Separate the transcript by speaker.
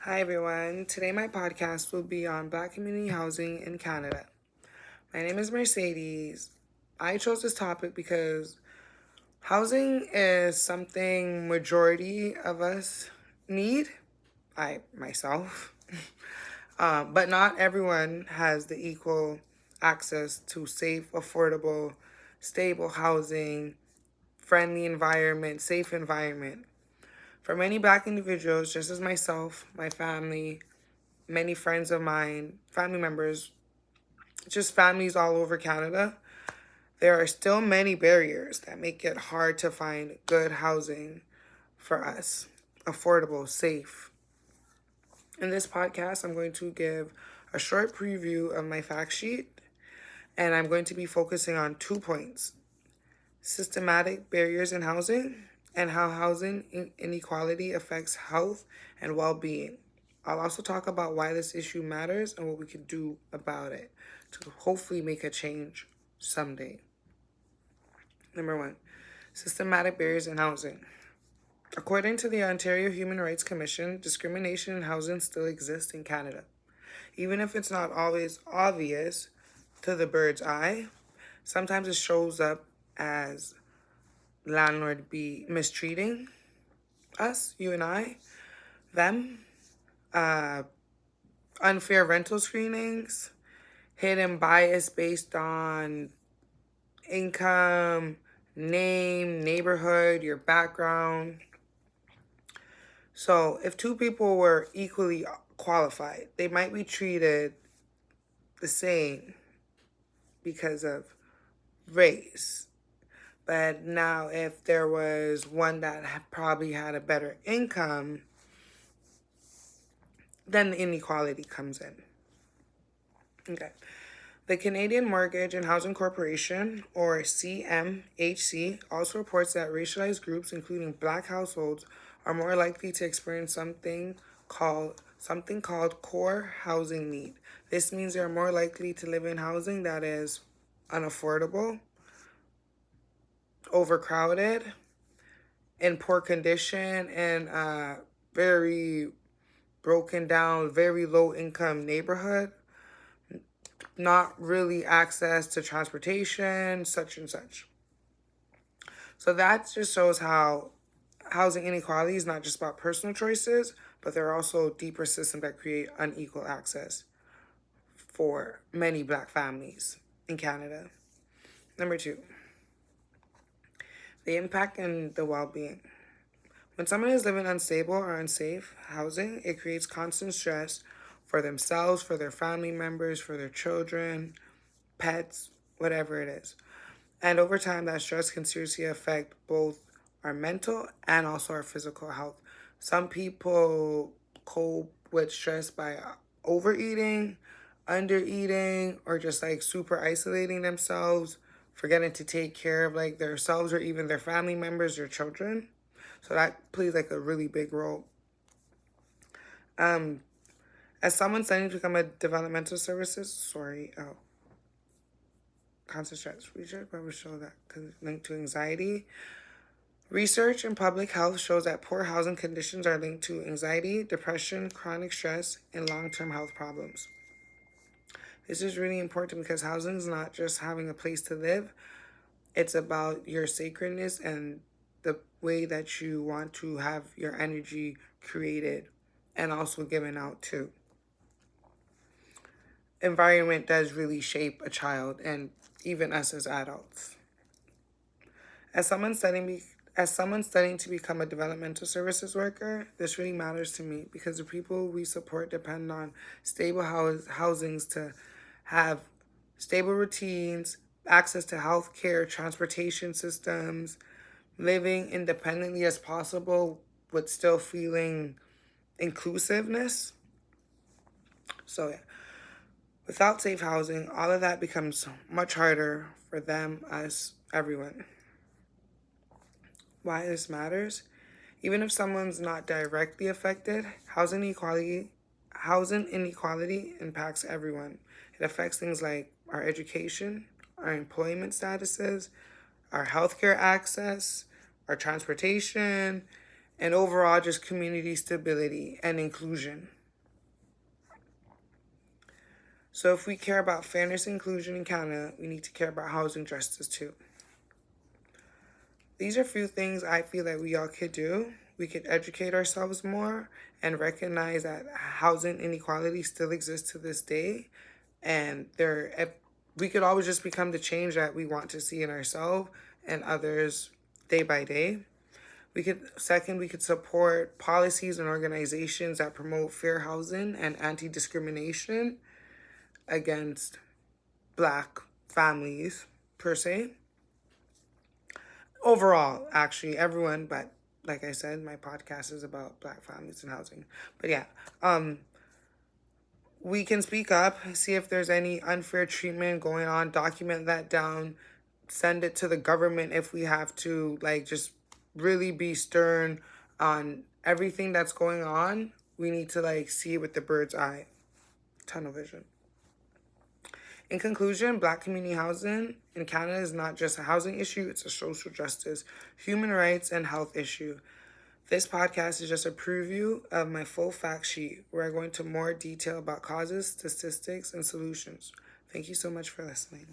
Speaker 1: Hi everyone. Today my podcast will be on Black community housing in Canada. My name is Mercedes. I chose this topic because housing is something majority of us need. I myself. But not everyone has the equal access to safe, affordable, stable housing, friendly environment, safe environment. For many Black individuals, just as myself, my family, many friends of mine, family members, just families all over Canada, there are still many barriers that make it hard to find good housing for us, affordable, safe. In this podcast, I'm going to give a short preview of my fact sheet, and I'm going to be focusing on 2 points: systematic barriers in housing and how housing inequality affects health and well-being. I'll also talk about why this issue matters and what we can do about it to hopefully make a change someday. Number 1, systematic barriers in housing. According to the Ontario Human Rights Commission, discrimination in housing still exists in Canada. Even if it's not always obvious to the bird's eye, sometimes it shows up as landlord be mistreating us, you and I, them, unfair rental screenings, hidden bias based on income, name, neighborhood, your background. So if two people were equally qualified, they might be treated the same because of race. But now if there was one that probably had a better income, then the inequality comes in. Okay. The Canadian Mortgage and Housing Corporation, or CMHC, also reports that racialized groups, including Black households, are more likely to experience something called core housing need. This means they are more likely to live in housing that is unaffordable, overcrowded, in poor condition, and very broken down, very low income neighborhood, not really access to transportation, such and such. So that just shows how housing inequality is not just about personal choices, but there are also deeper systems that create unequal access for many Black families in Canada. Number 2, the impact and the well-being. When someone is living unstable or unsafe housing, it creates constant stress for themselves, for their family members, for their children, pets, whatever it is. And over time, that stress can seriously affect both our mental and also our physical health. Some people cope with stress by overeating, undereating, or just like super isolating themselves, forgetting to take care of like themselves or even their family members or children. So that plays like a really big role. As someone studying to become a developmental services, constant stress research probably show that linked to anxiety. Research in public health shows that poor housing conditions are linked to anxiety, depression, chronic stress, and long-term health problems. This is really important because housing is not just having a place to live. It's about your sacredness and the way that you want to have your energy created and also given out too. Environment does really shape a child and even us as adults. As someone studying to become a developmental services worker, this really matters to me because the people we support depend on stable housings to have stable routines, access to health care, transportation systems, living independently as possible with still feeling inclusiveness. So yeah, without safe housing, all of that becomes much harder for them, us, everyone. Why this matters? Even if someone's not directly affected, housing inequality impacts everyone. It affects things like our education, our employment statuses, our healthcare access, our transportation, and overall just community stability and inclusion. So if we care about fairness and inclusion in Canada, we need to care about housing justice too. These are a few things I feel that we all could do. We could educate ourselves more and recognize that housing inequality still exists to this day. And we could always just become the change that we want to see in ourselves and others day by day. We could support policies and organizations that promote fair housing and anti-discrimination against Black families per se. Overall, actually, everyone, but like I said, my podcast is about Black families and housing. But yeah, we can speak up, see if there's any unfair treatment going on, document that down, send it to the government if we have to, like, just really be stern on everything that's going on. We need to, like, see it with the bird's eye, tunnel vision. In conclusion, Black community housing in Canada is not just a housing issue, it's a social justice, human rights, and health issue. This podcast is just a preview of my full fact sheet where I go into more detail about causes, statistics, and solutions. Thank you so much for listening.